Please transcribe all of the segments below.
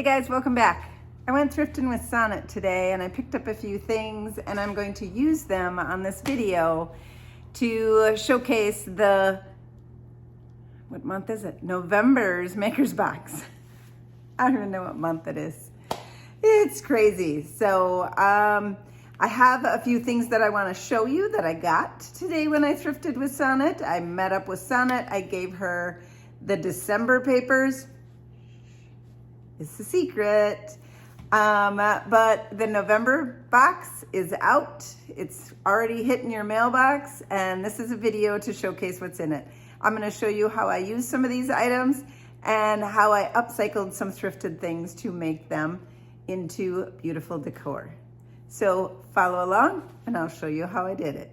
Hey guys, welcome back. I went thrifting with Sonnet today and I picked up a few things and I'm going to use them on this video to showcase what month is it? November's Maker's Box. I don't even know what month it is. It's crazy. So I have a few things that I want to show you that I got today when I thrifted with Sonnet. I met up with Sonnet. I gave her the December papers. It's a secret. But the November box is out. It's already hitting your mailbox, and this is a video to showcase what's in it. I'm going to show you how I use some of these items and how I upcycled some thrifted things to make them into beautiful decor. So follow along and I'll show you how I did it.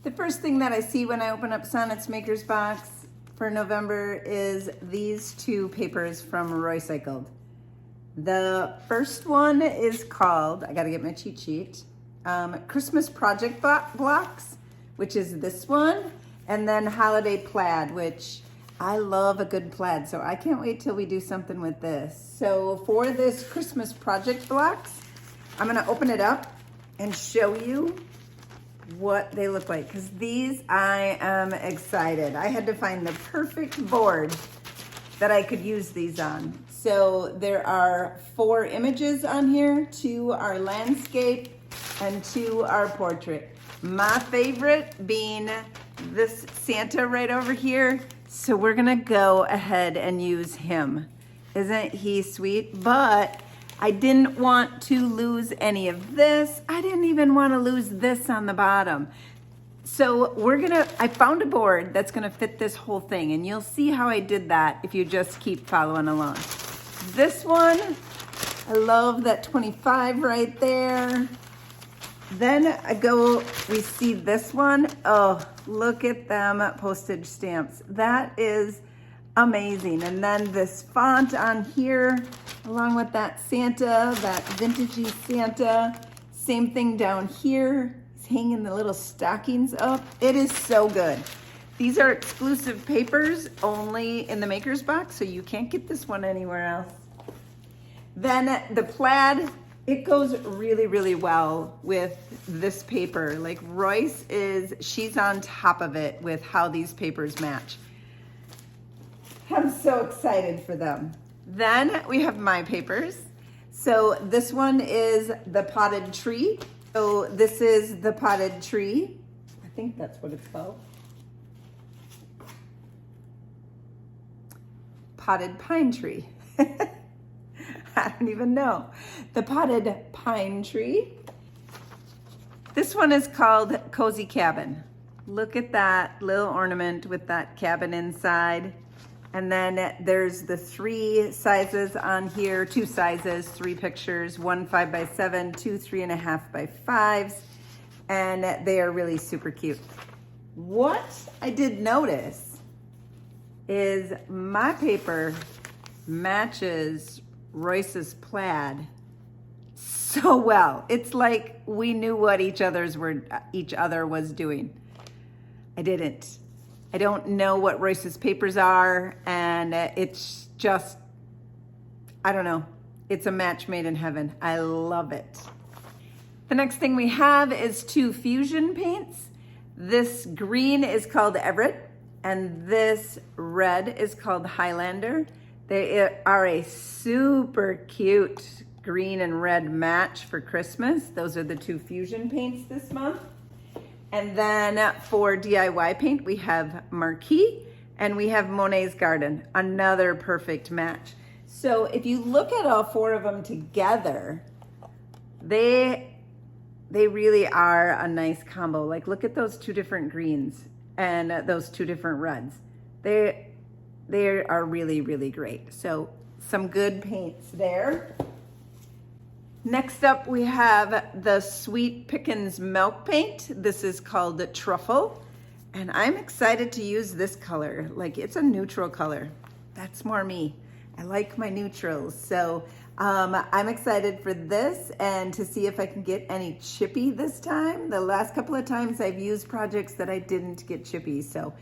The first thing that I see when I open up Sonnet's Maker's Box for November is these two papers from Roycycled. The first one is called, I gotta get my cheat sheet, Christmas Project Blocks, which is this one, and then Holiday Plaid, which I love a good plaid, so I can't wait till we do something with this. So for this Christmas Project Blocks, I'm gonna open it up and show you what they look like, because these, I am excited. I had to find the perfect board that I could use these on. So there are 4 images on here. 2 are landscape and 2 are portrait. My favorite being this Santa right over here. So we're gonna go ahead and use him. Isn't he sweet? But I didn't want to lose any of this. I didn't even want to lose this on the bottom. So I found a board that's gonna fit this whole thing, and you'll see how I did that if you just keep following along. This one, I love that 25 right there. Then we see this one. Oh, look at them postage stamps. That is amazing. And then this font on here, along with that Santa, that vintagey Santa. Same thing down here. He's hanging the little stockings up. It is so good. These are exclusive papers only in the Maker's Box, so you can't get this one anywhere else. Then the plaid, it goes really, really well with this paper. Like Royce she's on top of it with how these papers match. I'm so excited for them. Then we have my papers. So this one is the potted tree. So this is the potted tree. I think that's what it's called. Potted pine tree. I don't even know. The potted pine tree. This one is called Cozy Cabin. Look at that little ornament with that cabin inside. And then there's the 3 sizes on here, 2 sizes, 3 pictures, 1 5x7, 2 3.5x5s, and they are really super cute. What I did notice is my paper matches Royce's plaid so well. It's like we knew what each other was doing. I didn't. I don't know what Royce's papers are, and it's just, I don't know. It's a match made in heaven. I love it. The next thing we have is 2 fusion paints. This green is called Everett, and this red is called Highlander. They are a super cute green and red match for Christmas. Those are the 2 fusion paints this month. And then for DIY paint, we have Marquee and we have Monet's Garden, another perfect match. So if you look at all 4 of them together, they really are a nice combo. Like look at those 2 different greens and those 2 different reds. They are really, really great. So some good paints there. Next up, we have the Sweet Pickins Milk Paint. This is called Truffle, and I'm excited to use this color. Like, it's a neutral color. That's more me. I like my neutrals. So I'm excited for this and to see if I can get any chippy this time. The last couple of times I've used projects that I didn't get chippy. So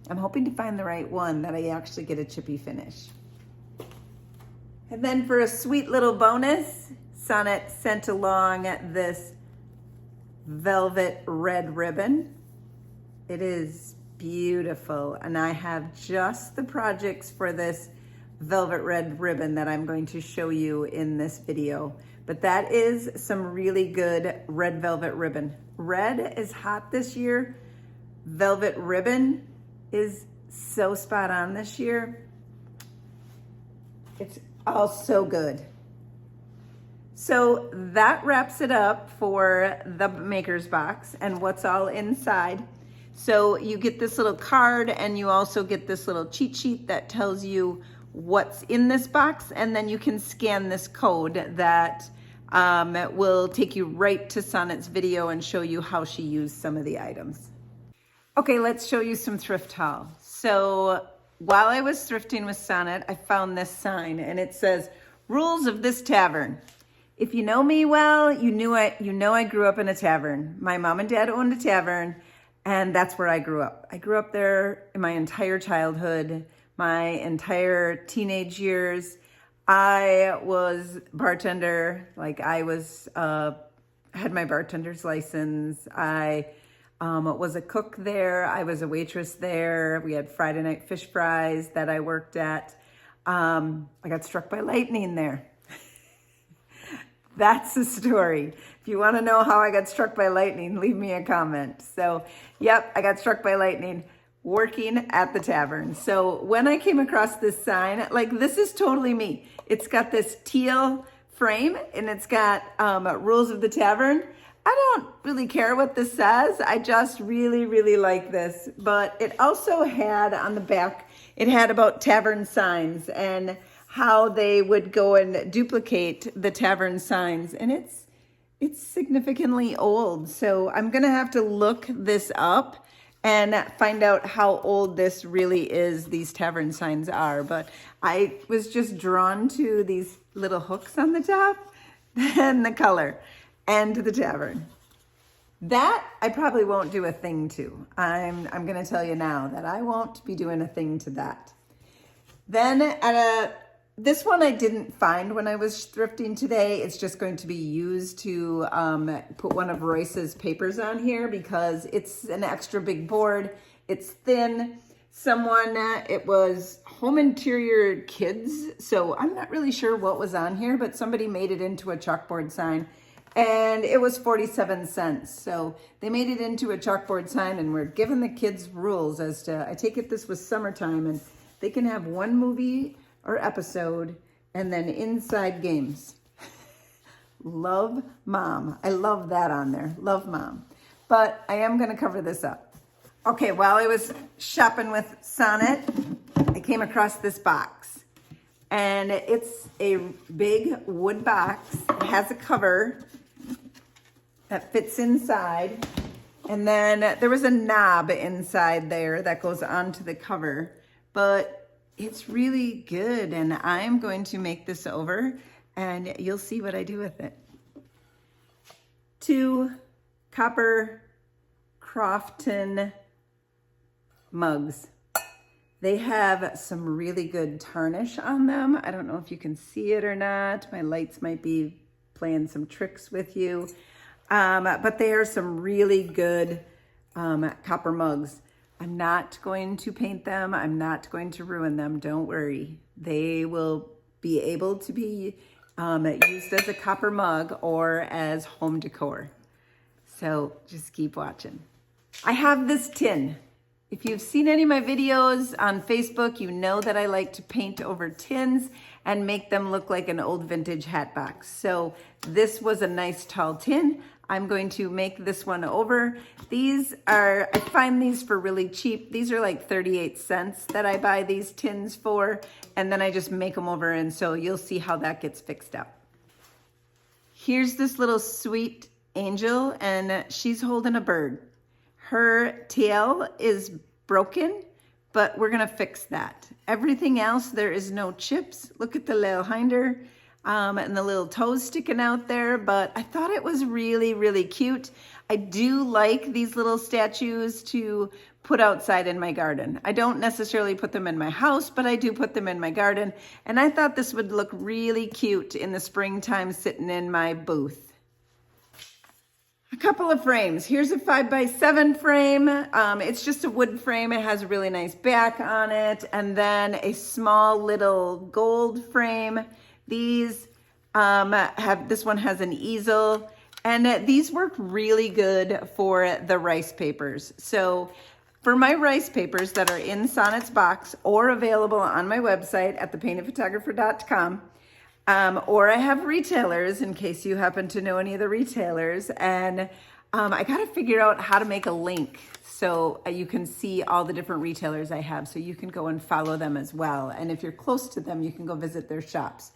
I'm hoping to find the right one that I actually get a chippy finish. And then for a sweet little bonus, Sonnet sent along this velvet red ribbon. It is beautiful, and I have just the projects for this velvet red ribbon that I'm going to show you in this video. But that is some really good red velvet ribbon. Red is hot this year. Velvet ribbon is so spot on this year. It's all so good. So that wraps it up for the maker's box and what's all inside. So you get this little card, and you also get this little cheat sheet that tells you what's in this box, and then you can scan this code that will take you right to Sonnet's video and show you how she used some of the items. Okay, let's show you some thrift haul. So while I was thrifting with Sonnet, I found this sign, and it says, "Rules of this tavern." If you know me well, you know I grew up in a tavern. My mom and dad owned a tavern, and that's where I grew up. I grew up there in my entire childhood, my entire teenage years. I was bartender, like I was, had my bartender's license. I was a cook there. I was a waitress there. We had Friday night fish fries that I worked at. I got struck by lightning there. That's the story. If you want to know how I got struck by lightning, leave me a comment. So, yep, I got struck by lightning working at the tavern. So when I came across this sign, like, this is totally me. It's got this teal frame, and it's got rules of the tavern. I don't really care what this says. I just really, really like this. But it also had on the back, it had about tavern signs and how they would go and duplicate the tavern signs. And it's significantly old. So I'm gonna have to look this up and find out how old this really is, these tavern signs are. But I was just drawn to these little hooks on the top and the color and the tavern. That I probably won't do a thing to. I'm gonna tell you now that I won't be doing a thing to that. Then this one I didn't find when I was thrifting today. It's just going to be used to put one of Royce's papers on here because it's an extra big board. It's thin. It was home interior kids. So I'm not really sure what was on here, but somebody made it into a chalkboard sign, and it was 47 cents. So they made it into a chalkboard sign, and we're giving the kids rules as to, I take it this was summertime, and they can have one movie or episode, and then inside games. Love Mom. I love that on there. Love Mom. But I am going to cover this up. Okay, while I was shopping with Sonnet, I came across this box. And it's a big wood box. It has a cover that fits inside. And then there was a knob inside there that goes onto the cover. But it's really good, and I'm going to make this over, and you'll see what I do with it. 2 copper Crofton mugs. They have some really good tarnish on them. I don't know if you can see it or not. My lights might be playing some tricks with you, but they are some really good copper mugs. I'm not going to paint them. I'm not going to ruin them. Don't worry. They will be able to be used as a copper mug or as home decor. So just keep watching. I have this tin. If you've seen any of my videos on Facebook, you know that I like to paint over tins and make them look like an old vintage hat box. So this was a nice tall tin. I'm going to make this one over. I find these for really cheap. These are like 38 cents that I buy these tins for, and then I just make them over, and so you'll see how that gets fixed up. Here's this little sweet angel, and she's holding a bird. Her tail is broken, but we're gonna fix that. Everything else, there is no chips. Look at the little hinder and the little toes sticking out there, but I thought it was really, really cute. I do like these little statues to put outside in my garden. I don't necessarily put them in my house, but I do put them in my garden. And I thought this would look really cute in the springtime sitting in my booth. A couple of frames. Here's a 5x7 frame. It's just a wood frame. It has a really nice back on it. And then a small little gold frame. These this one has an easel. And these work really good for the rice papers. So for my rice papers that are in Sonnet's box or available on my website at thepaintedphotographer.com, or I have retailers in case you happen to know any of the retailers, and I got to figure out how to make a link so you can see all the different retailers I have, so you can go and follow them as well. And if you're close to them, you can go visit their shops.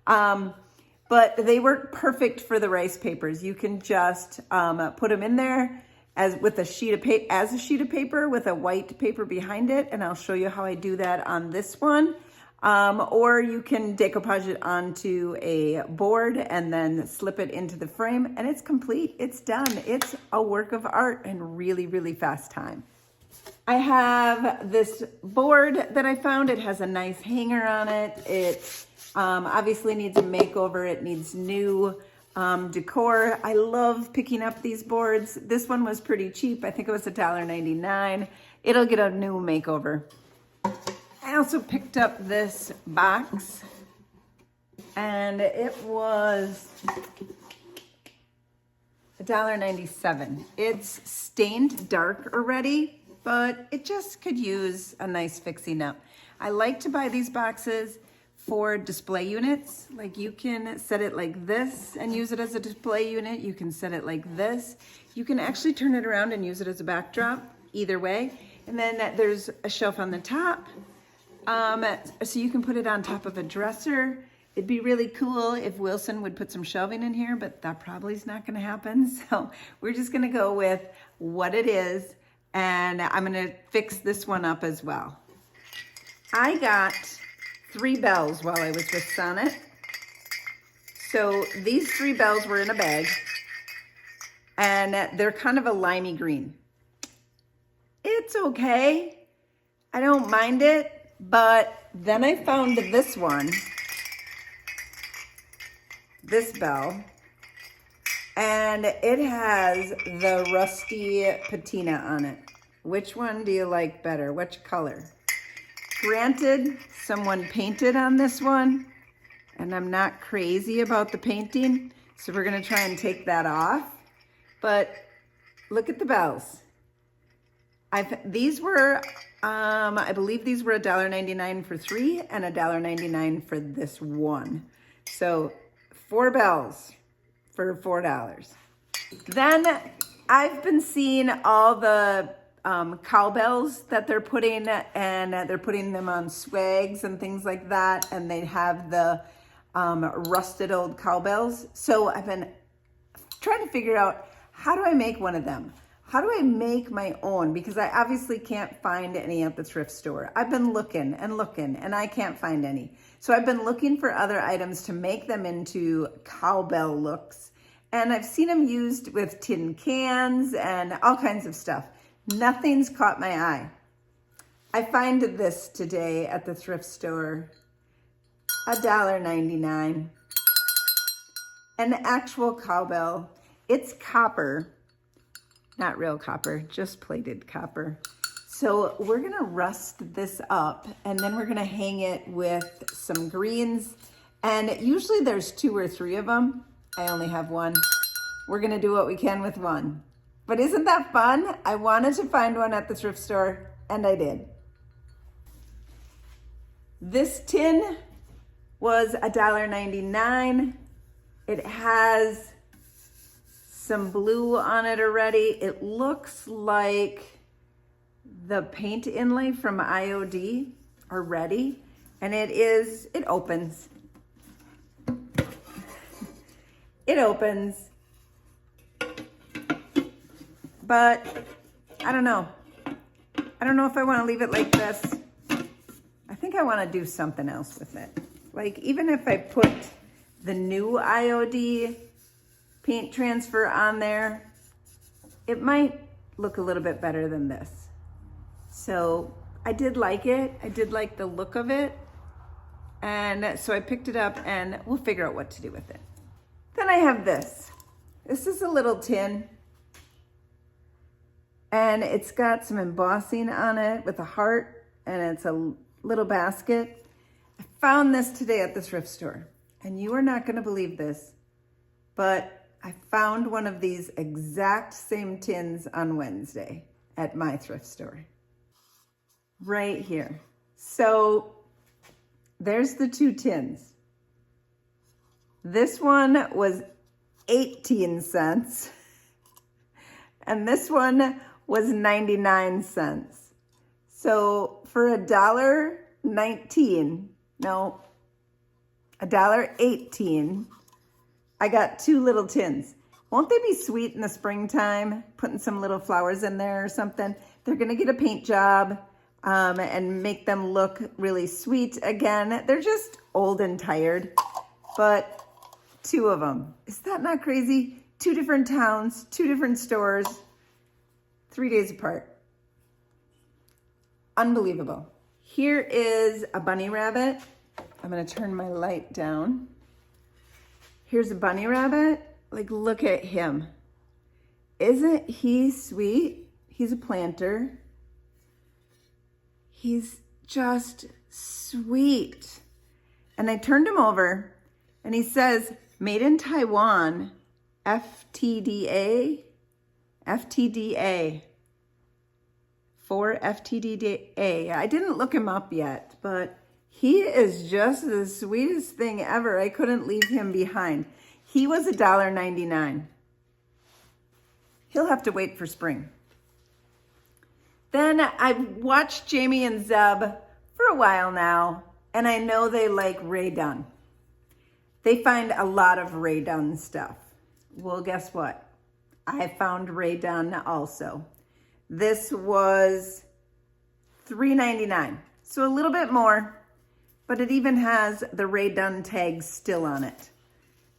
But they work perfect for the rice papers. You can just put them in there as a sheet of paper with a white paper behind it, and I'll show you how I do that on this one. Or you can decoupage it onto a board and then slip it into the frame, and it's complete. It's done. It's a work of art in really, really fast time. I have this board that I found. It has a nice hanger on it. It obviously needs a makeover. It needs new decor. I love picking up these boards. This one was pretty cheap. I think it was $1.99. It'll get a new makeover. I also picked up this box, and it was $1.97. It's stained dark already, but it just could use a nice fixing up. I like to buy these boxes for display units. Like, you can set it like this and use it as a display unit. You can set it like this. You can actually turn it around and use it as a backdrop, either way. And then there's a shelf on the top. So you can put it on top of a dresser. It'd be really cool if Wilson would put some shelving in here, but that probably is not gonna happen. So we're just gonna go with what it is, and I'm gonna fix this one up as well. I got 3 bells while I was with Sonnet. So these 3 bells were in a bag, and they're kind of a limey green. It's okay. I don't mind it. But then I found this one, this bell, and it has the rusty patina on it. Which one do you like better? Which color? Granted, someone painted on this one, and I'm not crazy about the painting, so we're gonna try and take that off. But look at the bells. These were, I believe these were $1.99 for 3 and $1.99 for this one. So 4 bells for $4. Then I've been seeing all the cowbells that they're putting, and they're putting them on swags and things like that, and they have the rusted old cowbells. So I've been trying to figure out, how do I make one of them? How do I make my own? Because I obviously can't find any at the thrift store. I've been looking and looking, and I can't find any. So I've been looking for other items to make them into cowbell looks. And I've seen them used with tin cans and all kinds of stuff. Nothing's caught my eye. I find this today at the thrift store, $1.99. An actual cowbell. It's copper. Not real copper, just plated copper. So we're gonna rust this up, and then we're gonna hang it with some greens. And usually there's 2 or 3 of them. I only have 1. We're gonna do what we can with 1. But isn't that fun? I wanted to find one at the thrift store, and I did. This tin was $1.99. It has some blue on it already. It looks like the paint inlay from IOD already, and it opens. It opens, but I don't know. I don't know if I want to leave it like this. I think I want to do something else with it. Like even if I put the new IOD paint transfer on there, it might look a little bit better than this. So I did like it. I did like the look of it. And so I picked it up and we'll figure out what to do with it. Then I have this. This is a little tin. And it's got some embossing on it with a heart, and it's a little basket. I found this today at the thrift store, and you are not gonna believe this, but I found one of these exact same tins on Wednesday at my thrift store. Right here. So there's the two tins. This one was 18 cents, and this one was 99 cents. So for $1.19, no, $1.18, I got two little tins. Won't they be sweet in the springtime? Putting some little flowers in there or something. They're gonna get a paint job and make them look really sweet again. They're just old and tired, but two of them. Is that not crazy? Two different towns, two different stores, 3 days apart. Unbelievable. Here is a bunny rabbit. I'm gonna turn my light down. Here's a bunny rabbit. Like, look at him. Isn't he sweet? He's a planter. He's just sweet. And I turned him over and he says, made in Taiwan, FTDA. FTDA. For FTDA. I didn't look him up yet, but he is just the sweetest thing ever. I couldn't leave him behind. He was $1.99. He'll have to wait for spring. Then I've watched Jamie and Zeb for a while now, and I know they like Rae Dunn. They find a lot of Rae Dunn stuff. Well, guess what? I found Rae Dunn also. This was $3.99, so a little bit more, but it even has the Rae Dunn tag still on it.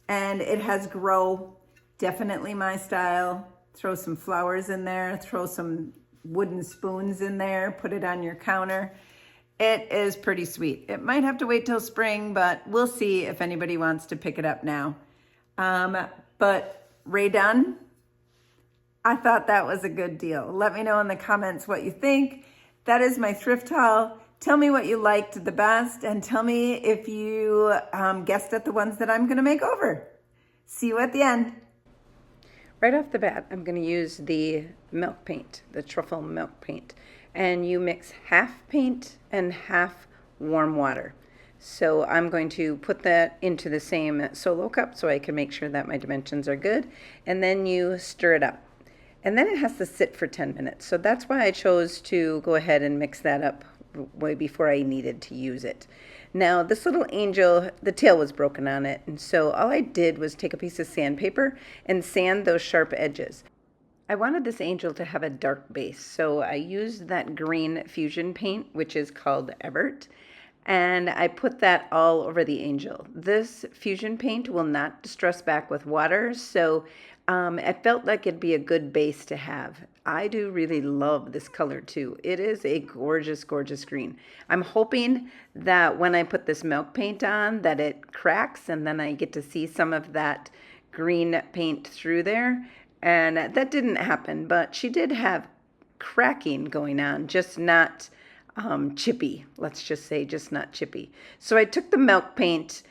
And it has grow, definitely my style. Throw some flowers in there, throw some wooden spoons in there, put it on your counter. It is pretty sweet. It might have to wait till spring, but we'll see if anybody wants to pick it up now. But Rae Dunn, I thought that was a good deal. Let me know in the comments what you think. That is my thrift haul. Tell me what you liked the best and tell me if you guessed at the ones that I'm gonna make over. See you at the end. Right off the bat, I'm gonna use the milk paint, the truffle milk paint. And you mix half paint and half warm water. So I'm going to put that into the same solo cup so I can make sure that my dimensions are good. And then you stir it up. And then it has to sit for 10 minutes. So that's why I chose to go ahead and mix that up way before I needed to use it. Now this little angel, the tail was broken on it. And so all I did was take a piece of sandpaper and sand those sharp edges. I wanted this angel to have a dark base. So I used that green fusion paint, which is called Evert. And I put that all over the angel. This fusion paint will not distress back with water. So it felt like it'd be a good base to have. I do really love this color too. It is a gorgeous, gorgeous green. I'm hoping that when I put this milk paint on that it cracks and then I get to see some of that green paint through there. And that didn't happen, but she did have cracking going on, just not chippy. Let's just say just not chippy. So I took the milk paint,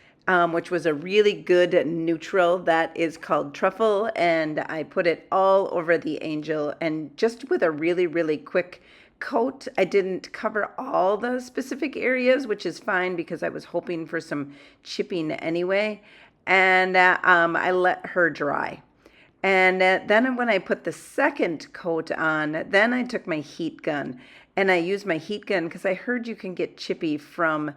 which was a really good neutral that is called Truffle, and I put it all over the angel, and just with a really, really quick coat. I didn't cover all the specific areas, which is fine because I was hoping for some chipping anyway, and I let her dry. And then when I put the second coat on, then I took my heat gun, and I used my heat gun because I heard you can get chippy from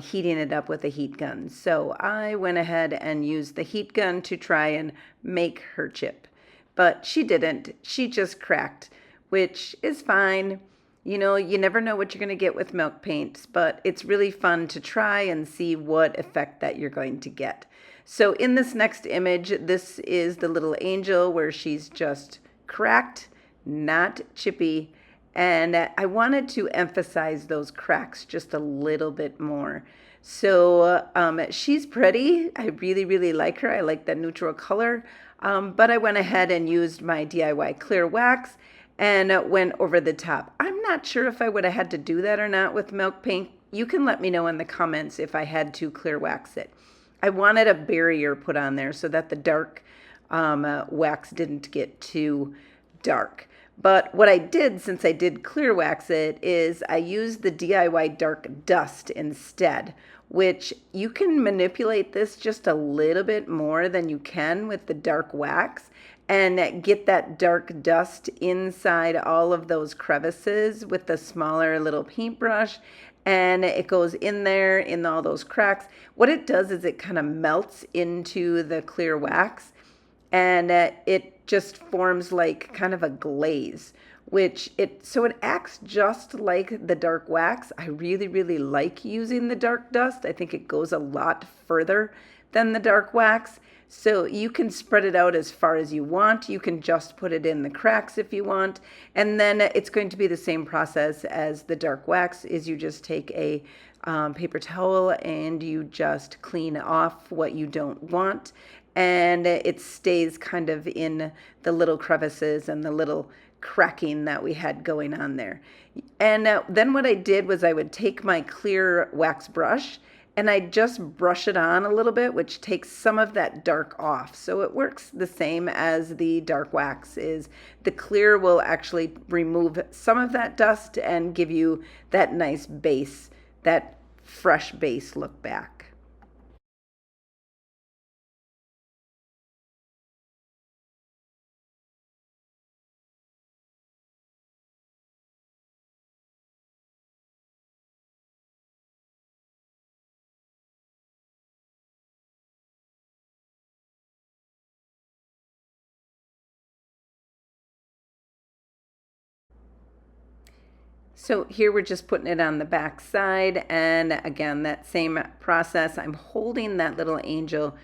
heating it up with a heat gun. So I went ahead and used the heat gun to try and make her chip. But she didn't. She just cracked, which is fine. You know, you never know what you're going to get with milk paints, but it's really fun to try and see what effect that you're going to get. So in this next image, this is the little angel where she's just cracked, not chippy. And I wanted to emphasize those cracks just a little bit more. So she's pretty. I really, really like her. I like that neutral color. But I went ahead and used my DIY clear wax and went over the top. I'm not sure if I would have had to do that or not with milk paint. You can let me know in the comments if I had to clear wax it. I wanted a barrier put on there so that the dark wax didn't get too dark. But what I did, since I did clear wax it, is I used the DIY dark dust instead, which you can manipulate this just a little bit more than you can with the dark wax and get that dark dust inside all of those crevices with the smaller little paintbrush, and it goes in there in all those cracks. What it does is it kind of melts into the clear wax, and it just forms like kind of a glaze, so it acts just like the dark wax. I really, really like using the dark dust. I think it goes a lot further than the dark wax. So you can spread it out as far as you want. You can just put it in the cracks if you want. And then it's going to be the same process as the dark wax, is you just take a paper towel and you just clean off what you don't want. And it stays kind of in the little crevices and the little cracking that we had going on there. And then what I did was I would take my clear wax brush and I just brush it on a little bit, which takes some of that dark off. So it works the same as the dark wax is. The clear will actually remove some of that dust and give you that nice base, that fresh base look back. So here we're just putting it on the back side, and again, that same process. I'm holding that little angel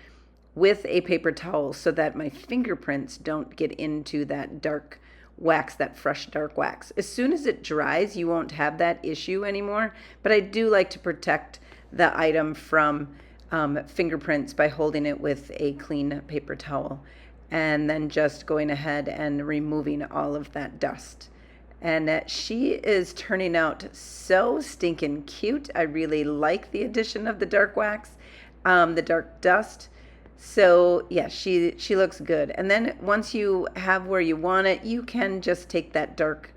with a paper towel so that my fingerprints don't get into that dark wax, that fresh dark wax. As soon as it dries, you won't have that issue anymore, but I do like to protect the item from fingerprints by holding it with a clean paper towel and then just going ahead and removing all of that dust. And she is turning out so stinking cute. I really like the addition of the dark wax, the dark dust. So yeah, she looks good. And then once you have where you want it, you can just take that dark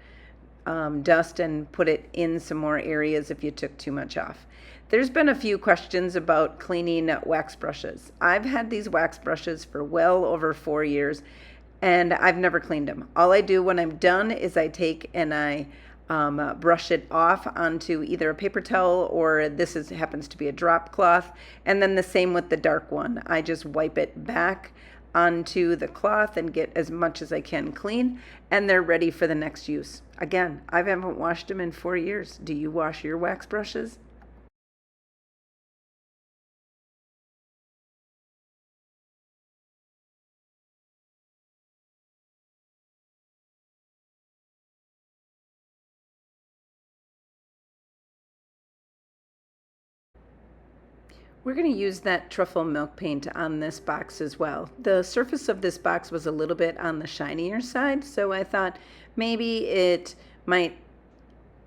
dust and put it in some more areas if you took too much off. There's been a few questions about cleaning wax brushes. I've had these wax brushes for well over 4 years, and I've never cleaned them. All I do when I'm done is I take and I brush it off onto either a paper towel, or happens to be a drop cloth, and then the same with the dark one. I just wipe it back onto the cloth and get as much as I can clean, and they're ready for the next use. Again, I haven't washed them in 4 years. Do you wash your wax brushes? We're going to use that truffle milk paint on this box as well. The surface of this box was a little bit on the shinier side, so I thought maybe it might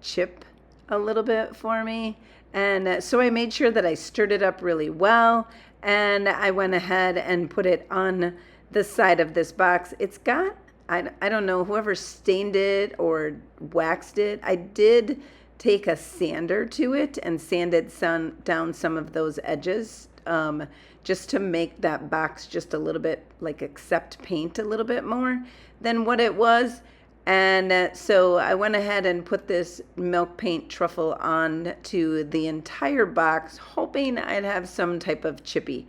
chip a little bit for me. And so I made sure that I stirred it up really well, and I went ahead and put it on the side of this box. It's got, I don't know, whoever stained it or waxed it. I did take a sander to it and sanded down some of those edges, just to make that box just a little bit like accept paint a little bit more than what it was. And so I went ahead and put this milk paint truffle on to the entire box, hoping I'd have some type of chippy.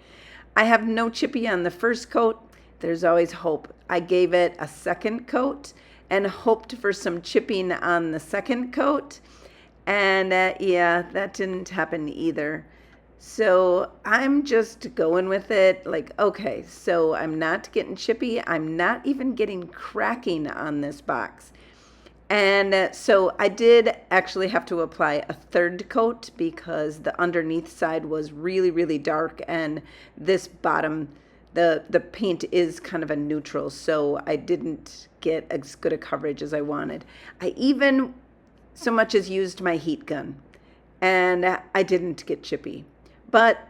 I have no chippy on the first coat. There's always hope. I gave it a second coat, and hoped for some chipping on the second coat. And yeah, that didn't happen either. So I'm just going with it. Like, okay, so I'm not getting chippy. I'm not even getting cracking on this box. And so I did actually have to apply a third coat because the underneath side was really, really dark, and this bottom, the paint is kind of a neutral, so I didn't get as good a coverage as I wanted. I even so much as used my heat gun, and I didn't get chippy. But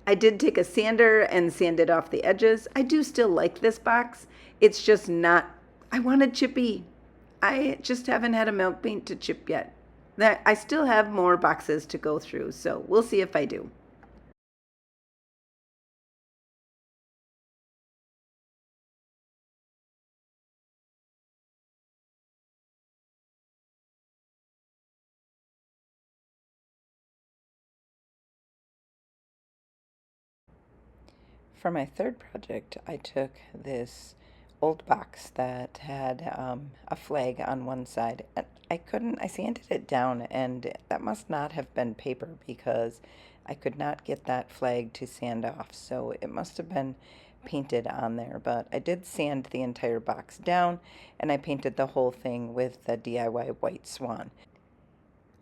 I did take a sander and sanded off the edges. I do still like this box. It's just not, I wanted chippy. I just haven't had a milk paint to chip yet. That I still have more boxes to go through, so we'll see if I do. For my third project, I took this old box that had a flag on one side. And I sanded it down, and that must not have been paper because I could not get that flag to sand off. So it must have been painted on there. But I did sand the entire box down, and I painted the whole thing with the DIY White Swan.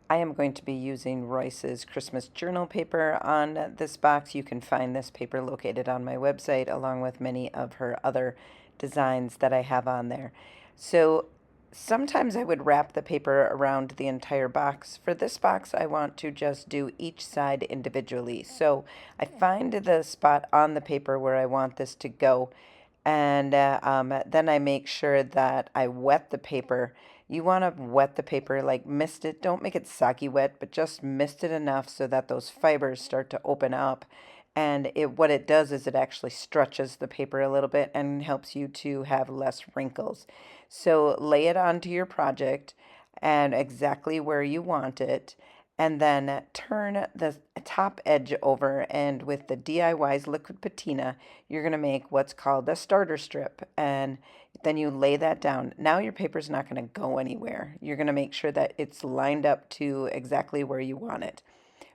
I am going to be using Royce's Christmas journal paper on this box. You can find this paper located on my website along with many of her other designs that I have on there. So sometimes I would wrap the paper around the entire box. For this box, I want to just do each side individually. So I find the spot on the paper where I want this to go, and then I make sure that I wet the paper. You want to wet the paper, like mist it. Don't make it soggy wet, but just mist it enough so that those fibers start to open up. And what it does is it actually stretches the paper a little bit and helps you to have less wrinkles. So lay it onto your project and exactly where you want it, and then turn the top edge over, and with the DIY's liquid patina, you're going to make what's called a starter strip, and then you lay that down. Now your paper's not going to go anywhere. You're going to make sure that it's lined up to exactly where you want it.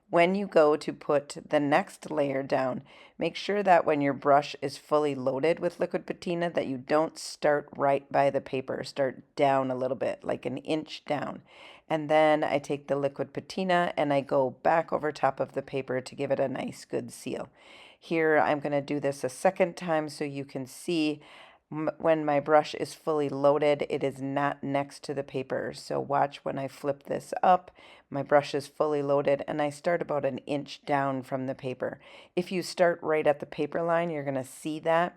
When you go to put the next layer down, make sure that when your brush is fully loaded with liquid patina that you don't start right by the paper. Start down a little bit, like an inch down. And then I take the liquid patina and I go back over top of the paper to give it a nice good seal. Here I'm going to do this a second time so you can see when my brush is fully loaded, it is not next to the paper. So watch when I flip this up, my brush is fully loaded and I start about an inch down from the paper. If you start right at the paper line, you're going to see that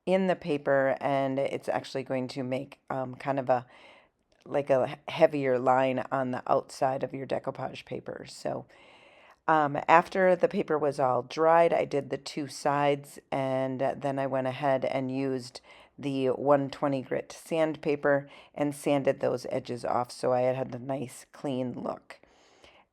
in the paper, and it's actually going to make kind of a like a heavier line on the outside of your decoupage paper. So after the paper was all dried, I did the two sides, and then I went ahead and used the 120 grit sandpaper and sanded those edges off so I had a nice clean look.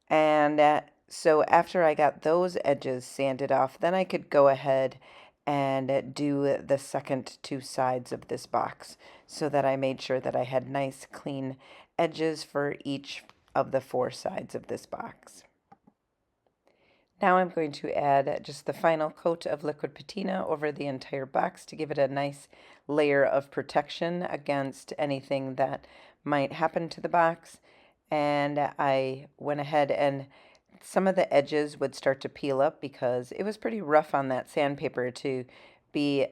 And so after I got those edges sanded off, then I could go ahead and do the second two sides of this box so that I made sure that I had nice clean edges for each of the four sides of this box. Now I'm going to add just the final coat of liquid patina over the entire box to give it a nice layer of protection against anything that might happen to the box. And I went ahead and some of the edges would start to peel up because it was pretty rough on that sandpaper to be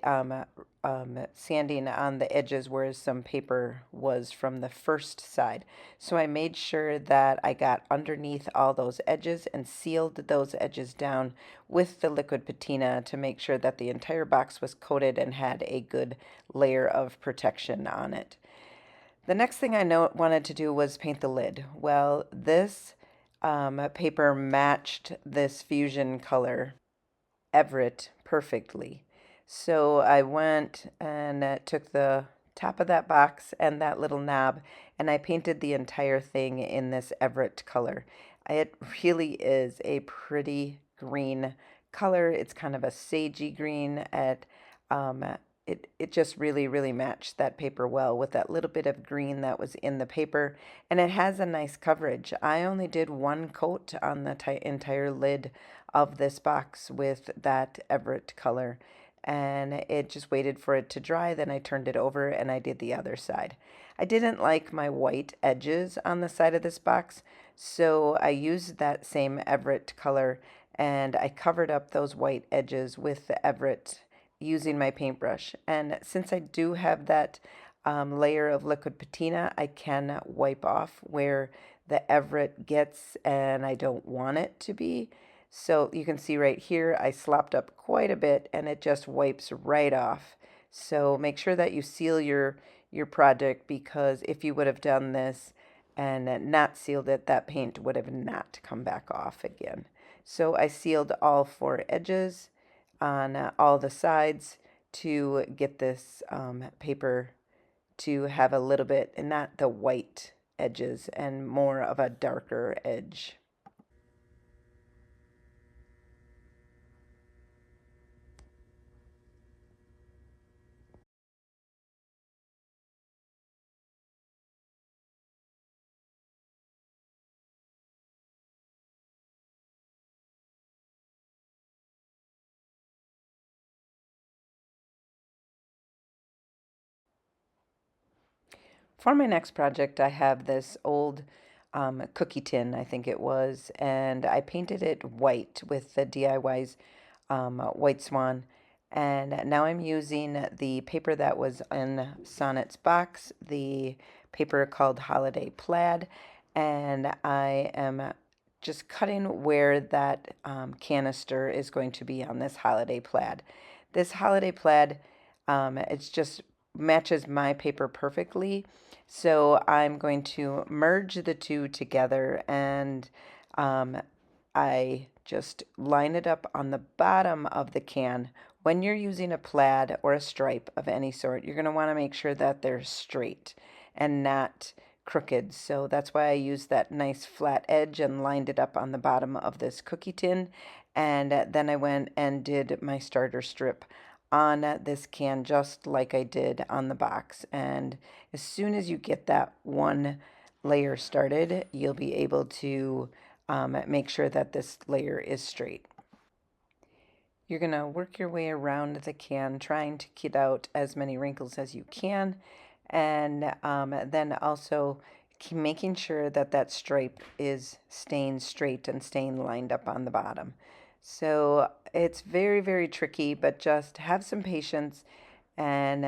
sanding on the edges where some paper was from the first side. So I made sure that I got underneath all those edges and sealed those edges down with the liquid patina to make sure that the entire box was coated and had a good layer of protection on it. The next thing I wanted to do was paint the lid. Well, this paper matched this fusion color Everett perfectly. So I went and took the top of that box and that little knob, and I painted the entire thing in this Everett color. It really is a pretty green color. It's kind of a sagey green. it just really matched that paper well with that little bit of green that was in the paper, and it has a nice coverage. I only did one coat on the entire lid of this box with that Everett color, and it just waited for it to dry. Then I turned it over and I did the other side. I didn't like my white edges on the side of this box, so I used that same Everett color and I covered up those white edges with the Everett using my paintbrush. And since I do have that layer of liquid patina, I can wipe off where the Everett gets and I don't want it to be. So you can see right here, I slopped up quite a bit and it just wipes right off. So make sure that you seal your project, because if you would have done this and not sealed it, that paint would have not come back off again. So I sealed all 4 edges on all the sides to get this paper to have a little bit, and not the white edges, and more of a darker edge. For my next project, I have this old cookie tin, I think it was, and I painted it white with the DIY's White Swan. And now I'm using the paper that was in Sonnet's box, the paper called Holiday Plaid, and I am just cutting where that canister is going to be on this Holiday Plaid. This Holiday Plaid, it's just matches my paper perfectly. So I'm going to merge the two together, and I just line it up on the bottom of the can. When you're using a plaid or a stripe of any sort, you're going to want to make sure that they're straight and not crooked. So that's why I used that nice flat edge and lined it up on the bottom of this cookie tin. And then I went and did my starter strip on this can just like I did on the box. And as soon as you get that one layer started, you'll be able to make sure that this layer is straight. You're going to work your way around the can, trying to get out as many wrinkles as you can, and then also making sure that that stripe is staying straight and staying lined up on the bottom. So it's very tricky, but just have some patience. And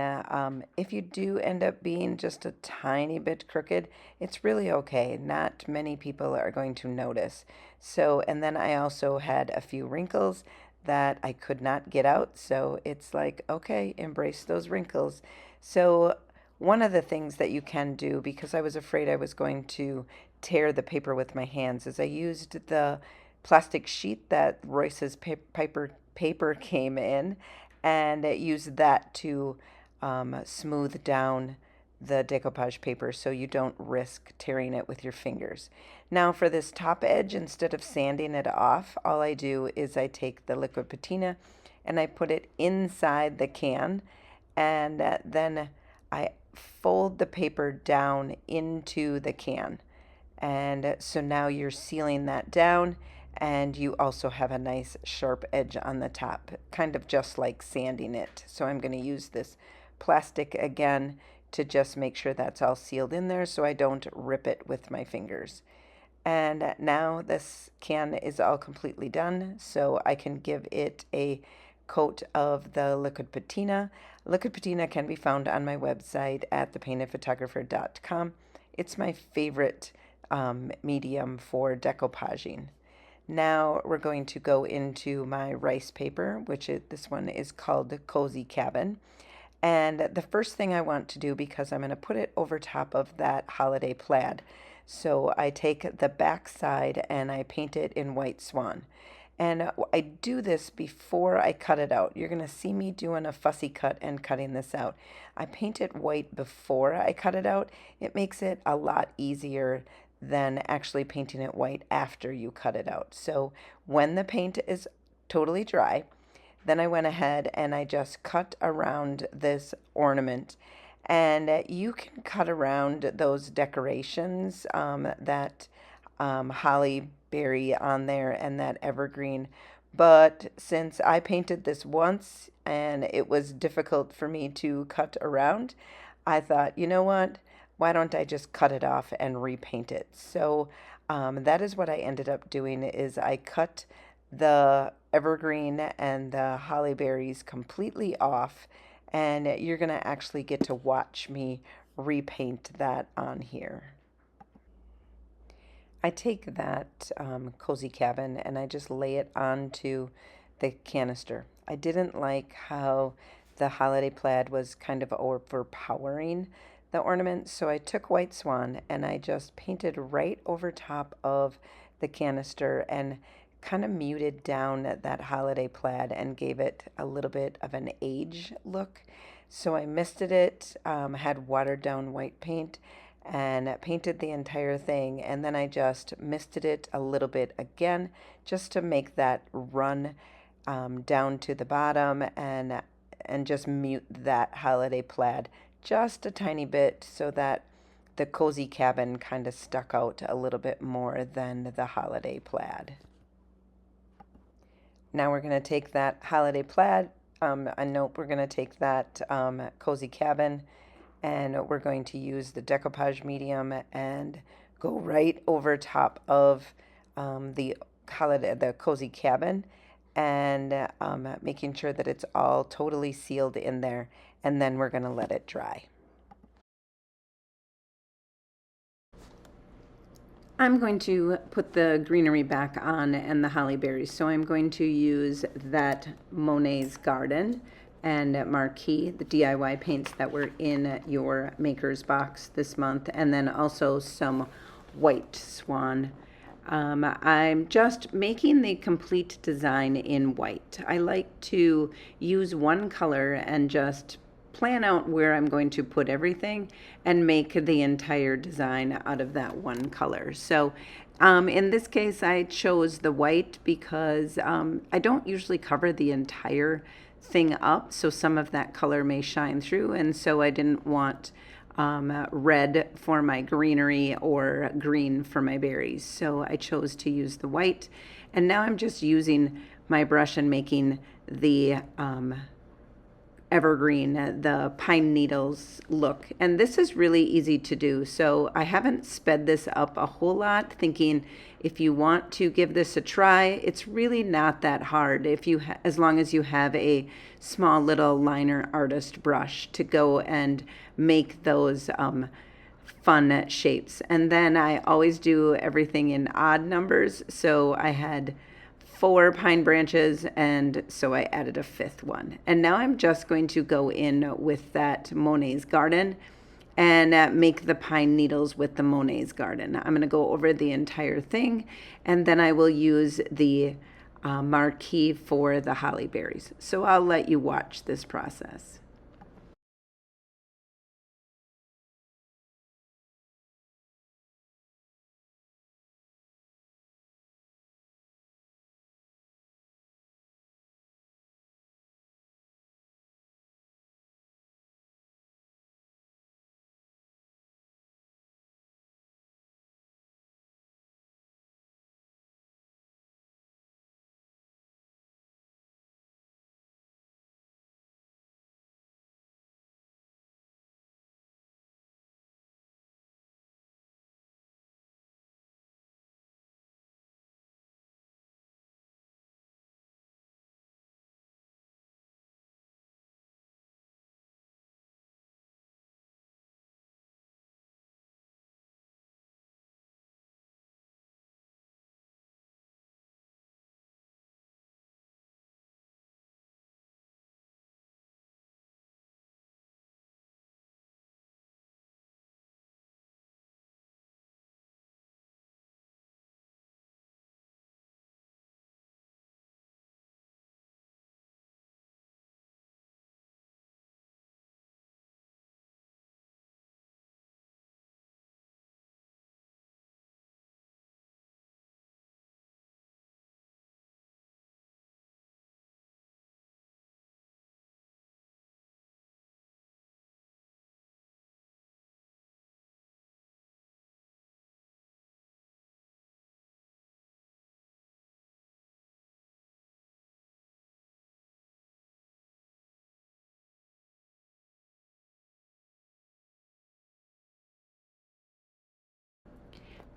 if you do end up being just a tiny bit crooked, it's really okay. Not many people are going to notice. So, and then I also had a few wrinkles that I could not get out. So it's like, okay, embrace those wrinkles. So one of the things that you can do, because I was afraid I was going to tear the paper with my hands, is I used the plastic sheet that Royce's paper came in, and use that to smooth down the decoupage paper so you don't risk tearing it with your fingers. Now for this top edge, instead of sanding it off, all I do is I take the liquid patina and I put it inside the can, and then I fold the paper down into the can. And so now you're sealing that down, and you also have a nice sharp edge on the top, kind of just like sanding it. So I'm going to use this plastic again to just make sure that's all sealed in there so I don't rip it with my fingers. And now this can is all completely done, so I can give it a coat of the liquid patina. Liquid patina can be found on my website at thepaintedphotographer.com. It's my favorite medium for decoupaging. Now we're going to go into my rice paper, this one is called Cozy Cabin. And the first thing I want to do, because I'm going to put it over top of that holiday plaid, so I take the back side and I paint it in White Swan. And I do this before I cut it out. You're going to see me doing a fussy cut and cutting this out. I paint it white before I cut it out. It makes it a lot easier than actually painting it white after you cut it out. So when the paint is totally dry, Then I went ahead and I just cut around this ornament. And you can cut around those decorations, that holly berry on there and that evergreen. But since I painted this once and it was difficult for me to cut around, I thought, you know what? Why don't I just cut it off and repaint it? So that is what I ended up doing is I cut the evergreen and the holly berries completely off, and you're going to actually get to watch me repaint that on here. I take that cozy cabin and I just lay it onto the canister. I didn't like how the holiday plaid was kind of overpowering the ornament, so I took white swan and I just painted right over top of the canister and kind of muted down that holiday plaid and gave it a little bit of an age look. So I misted it, had watered down white paint, and painted the entire thing, and then I just misted it a little bit again just to make that run down to the bottom, and just mute that holiday plaid just a tiny bit so that the cozy cabin kind of stuck out a little bit more than the holiday plaid. Now we're going to take that holiday plaid, nope, we're going to take that cozy cabin, and we're going to use the decoupage medium and go right over top of the cozy cabin, and making sure that it's all totally sealed in there, and then we're going to let it dry. I'm going to put the greenery back on and the holly berries. So I'm going to use that Monet's Garden and Marquee, the DIY paints that were in your maker's box this month, and then also some white swan. I'm just making the complete design in white. I like to use one color and just plan out where I'm going to put everything and make the entire design out of that one color. So in this case, I chose the white because I don't usually cover the entire thing up, so some of that color may shine through, and so I didn't want red for my greenery or green for my berries. So I chose to use the white, and now I'm just using my brush and making the evergreen, the pine needles look. And this is really easy to do. So I haven't sped this up a whole lot, thinking if you want to give this a try, it's really not that hard if you as long as you have a small little liner artist brush to go and make those fun shapes. And then I always do everything in odd numbers. So I had 4 pine branches, and so I added a 5th one. And now I'm just going to go in with that Monet's Garden and make the pine needles with the Monet's Garden. I'm going to go over the entire thing, and then I will use the marquee for the holly berries. So I'll let you watch this process.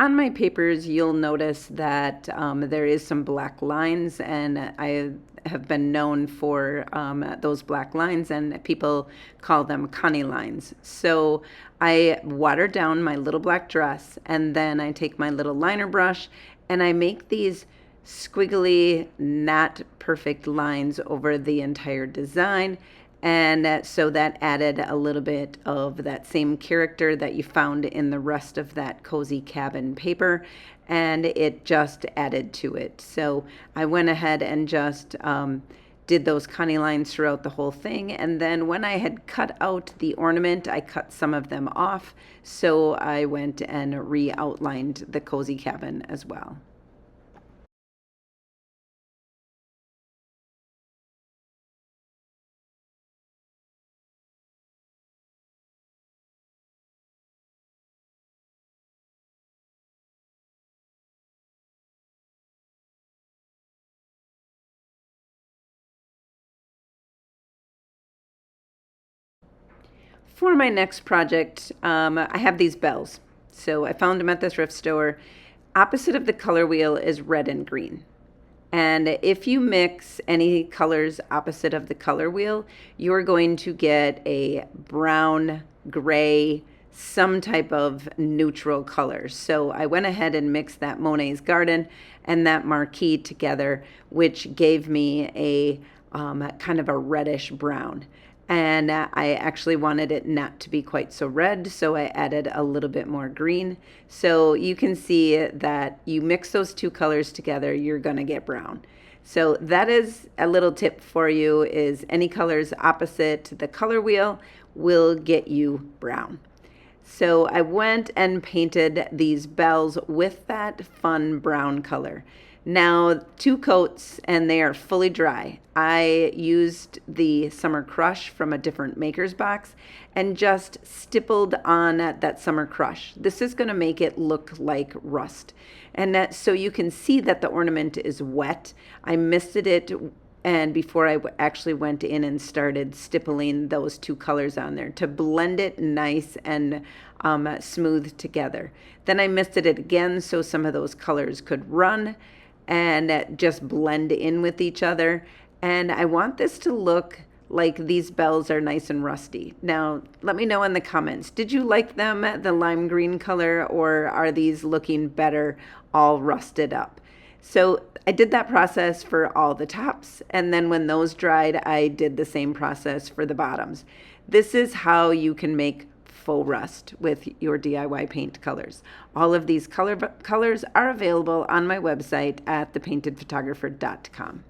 On my papers, you'll notice that there is some black lines, and I have been known for those black lines, and people call them Connie lines. So I water down my little black dress, and then I take my little liner brush, and I make these squiggly, not perfect lines over the entire design. And so that added a little bit of that same character that you found in the rest of that cozy cabin paper, and it just added to it. So I went ahead and just did those Connie lines throughout the whole thing. And then when I had cut out the ornament, I cut some of them off. So I went and re-outlined the cozy cabin as well. For my next project, I have these bells. So I found them at the thrift store. Opposite of the color wheel is red and green. And if you mix any colors opposite of the color wheel, you're going to get a brown, gray, some type of neutral color. So I went ahead and mixed that Monet's Garden and that Marquee together, which gave me a kind of a reddish brown. And I actually wanted it not to be quite so red, so I added a little bit more green. So you can see that you mix those two colors together, you're going to get brown. So that is a little tip for you, is any colors opposite the color wheel will get you brown. So I went and painted these bells with that fun brown color. Now, 2 coats and they are fully dry. I used the Summer Crush from a different maker's box and just stippled on that Summer Crush. This is going to make it look like rust. And that, so you can see that the ornament is wet. I misted it, and before I actually went in and started stippling those 2 colors on there to blend it nice and smooth together. Then I misted it again so some of those colors could run and just blend in with each other. And I want this to look like these bells are nice and rusty. Now, let me know in the comments, did you like them the lime green color, or are these looking better all rusted up? So I did that process for all the tops, and then when those dried, I did the same process for the bottoms. This is how you can make faux rust with your DIY paint colors. All of these colors are available on my website at thepaintedphotographer.com.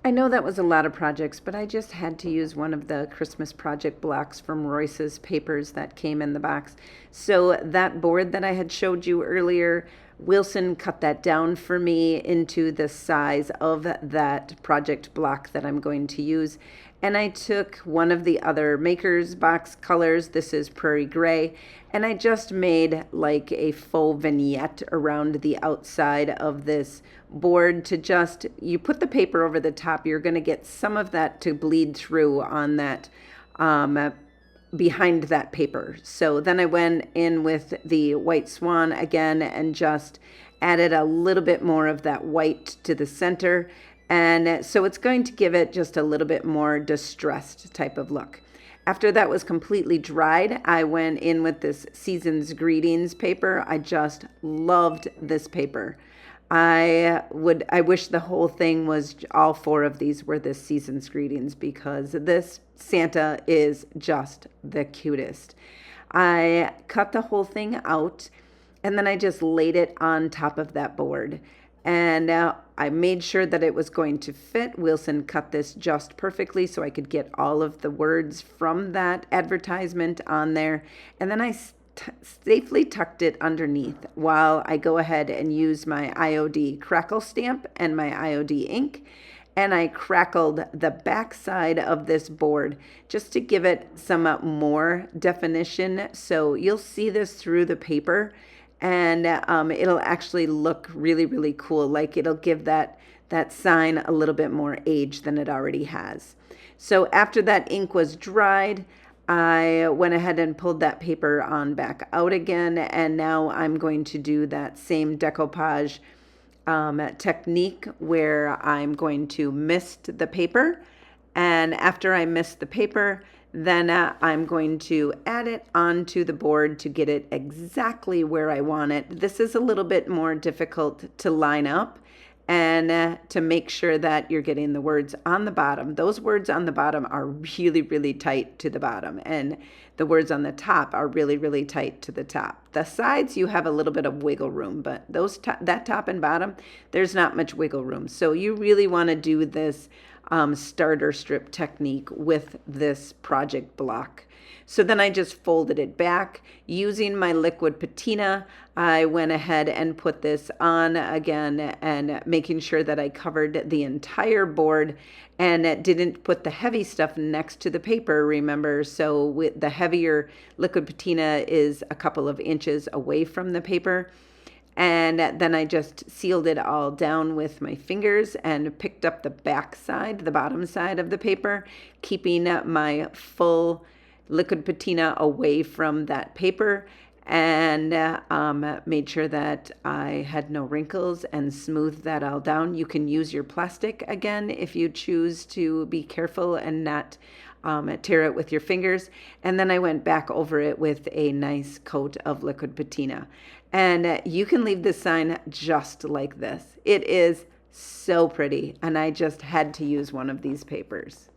I know that was a lot of projects, but I just had to use one of the Christmas project blocks from Royce's papers that came in the box. So that board that I had showed you earlier, Wilson cut that down for me into the size of that project block that I'm going to use. And I took one of the other maker's box colors, this is Prairie Gray, and I just made like a faux vignette around the outside of this board to just, you put the paper over the top, you're going to get some of that to bleed through on that behind that paper. So then I went in with the white swan again and just added a little bit more of that white to the center. And so it's going to give it just a little bit more distressed type of look. After that was completely dried, I went in with this Season's Greetings paper. I just loved this paper. I wish the whole thing was, all 4 of these were this Season's Greetings, because this Santa is just the cutest. I cut the whole thing out and then I just laid it on top of that board. And I made sure that it was going to fit. Wilson cut this just perfectly so I could get all of the words from that advertisement on there. And then I safely tucked it underneath while I go ahead and use my IOD crackle stamp and my IOD ink. And I crackled the back side of this board just to give it some more definition. So you'll see this through the paper, and it'll actually look really, really cool. Like it'll give that sign a little bit more age than it already has. So after that ink was dried, I went ahead and pulled that paper on back out again, and now I'm going to do that same decoupage technique where I'm going to mist the paper, and after I mist the paper, then I'm going to add it onto the board to get it exactly where I want it. This is a little bit more difficult to line up and to make sure that you're getting the words on the bottom. Those words on the bottom are really, really tight to the bottom, and the words on the top are really, really tight to the top. The sides, you have a little bit of wiggle room, but that top and bottom, there's not much wiggle room. So you really want to do this starter strip technique with this project block. So then I just folded it back. Using my liquid patina, I went ahead and put this on again, and making sure that I covered the entire board and didn't put the heavy stuff next to the paper, remember? So with the heavier liquid patina is a couple of inches away from the paper. And then I just sealed it all down with my fingers and picked up the back side, the bottom side of the paper, keeping my full liquid patina away from that paper, and made sure that I had no wrinkles and smoothed that all down. You can use your plastic again if you choose to be careful and not tear it with your fingers. And then I went back over it with a nice coat of liquid patina. And you can leave this sign just like this. It is so pretty, and I just had to use one of these papers.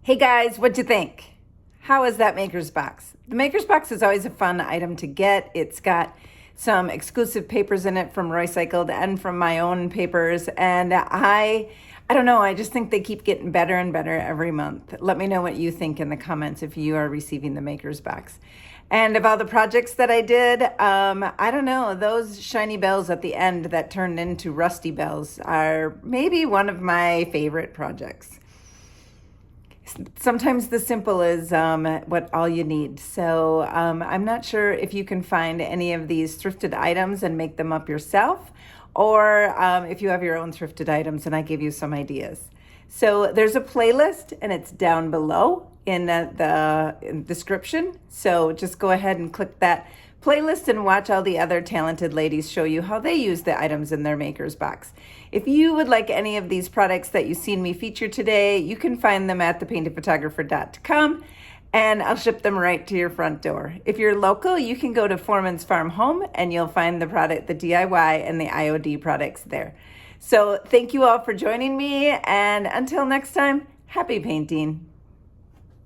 Hey guys, what'd you think? How is that Maker's Box? The Maker's Box is always a fun item to get. It's got some exclusive papers in it from Roycycled and from my own papers. And I don't know, I just think they keep getting better and better every month. Let me know what you think in the comments if you are receiving the Maker's Box. And of all the projects that I did, I don't know, those shiny bells at the end that turned into rusty bells are maybe one of my favorite projects. Sometimes the simple is what all you need. So I'm not sure if you can find any of these thrifted items and make them up yourself, or if you have your own thrifted items, and I gave you some ideas. So there's a playlist, and it's down below in the description. So just go ahead and click that playlist and watch all the other talented ladies show you how they use the items in their Maker's Box. If you would like any of these products that you've seen me feature today, you can find them at thepaintedphotographer.com, and I'll ship them right to your front door. If you're local, you can go to Foreman's Farm Home, and you'll find the product, the DIY and the IOD products there. So thank you all for joining me, and until next time, happy painting.